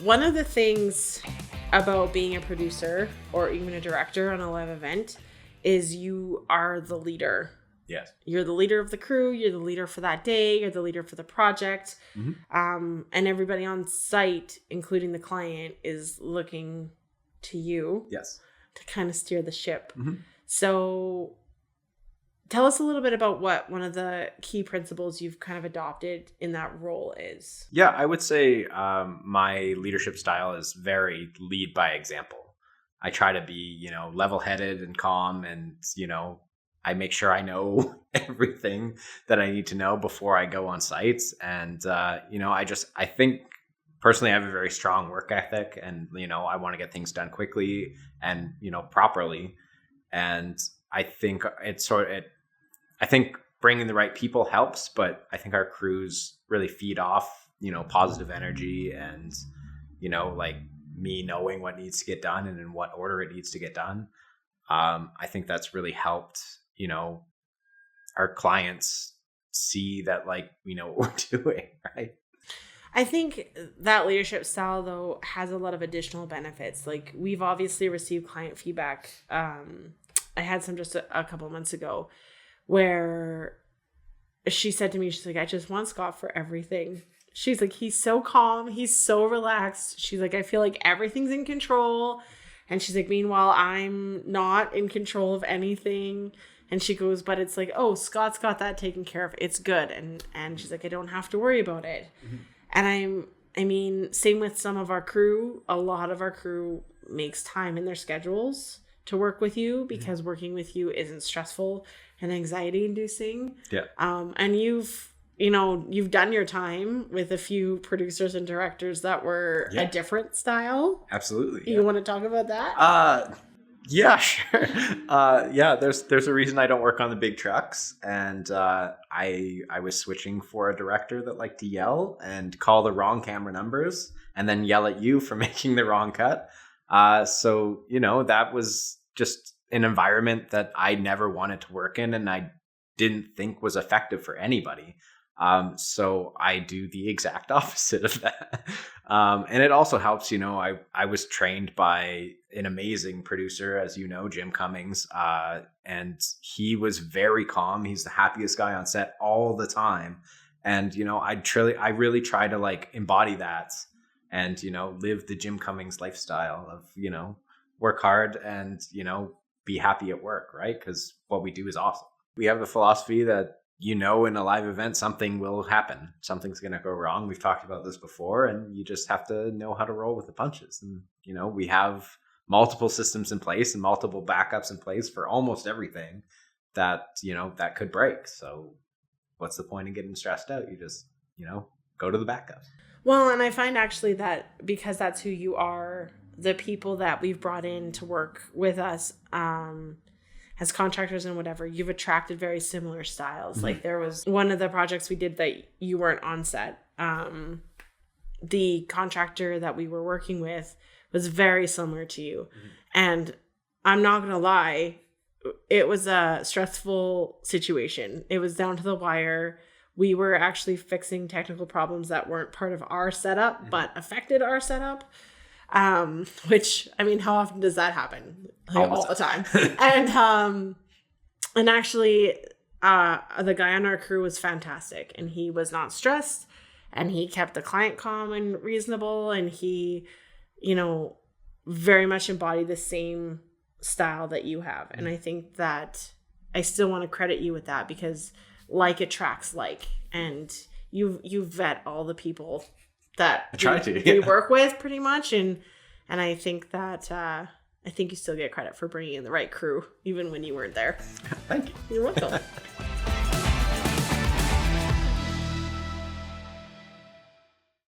One of the things about being a producer or even a director on a live event is you are the leader. Yes. You're the leader of the crew. You're the leader for that day. You're the leader for the project. Mm-hmm. And everybody on site, including the client, is looking to you Yes. to kind of steer the ship. Mm-hmm. So tell us a little bit about what one of the key principles you've kind of adopted in that role is. Yeah, I would say my leadership style is very lead by example. I try to be, level-headed and calm, and, I make sure I know everything that I need to know before I go on sites. And, I think personally I have a very strong work ethic, and, I want to get things done quickly and, properly. And I think I think bringing the right people helps, but I think our crews really feed off, positive energy and, like me knowing what needs to get done and in what order it needs to get done. I think that's really helped, our clients see that, like, we know what we're doing, right? I think that leadership style, though, has a lot of additional benefits. Like, we've obviously received client feedback. I had some just a couple of months ago where she said to me, she's like, I just want Scott for everything. She's like, he's so calm. He's so relaxed. She's like, I feel like everything's in control. And she's like, meanwhile, I'm not in control of anything. And she goes, but it's like, oh, Scott's got that taken care of. It's good. And she's like, I don't have to worry about it. Mm-hmm. And same with some of our crew. A lot of our crew makes time in their schedules to work with you because working with you isn't stressful and anxiety inducing. Yeah. And you've done your time with a few producers and directors that were a different style. Absolutely. You want to talk about that? Yeah, sure. There's a reason I don't work on the big trucks. And I was switching for a director that liked to yell and call the wrong camera numbers and then yell at you for making the wrong cut. So, that was just an environment that I never wanted to work in and I didn't think was effective for anybody. So I do the exact opposite of that. And it also helps, I was trained by an amazing producer, as you know, Jim Cummings. And he was very calm. He's the happiest guy on set all the time. And, I really try to like embody that and, live the Jim Cummings lifestyle of, work hard and, be happy at work, right? Because what we do is awesome. We have a philosophy that, in a live event, something will happen. Something's going to go wrong. We've talked about this before, and you just have to know how to roll with the punches. And, we have multiple systems in place and multiple backups in place for almost everything that, that could break. So what's the point in getting stressed out? You just, go to the backup. Well, and I find actually that because that's who you are, the people that we've brought in to work with us, as contractors and whatever, you've attracted very similar styles. Mm-hmm. Like there was one of the projects we did that you weren't on set. The contractor that we were working with was very similar to you. Mm-hmm. And I'm not going to lie, it was a stressful situation. It was down to the wire. We were actually fixing technical problems that weren't part of our setup, mm-hmm. but affected our setup. Which, how often does that happen? Like, all the time. And actually, the guy on our crew was fantastic and he was not stressed and he kept the client calm and reasonable. And he, very much embodied the same style that you have. And I think that I still want to credit you with that because like attracts like, and you vet all the people that we work with pretty much. And I think that, I think you still get credit for bringing in the right crew, even when you weren't there. Thank you. You're welcome.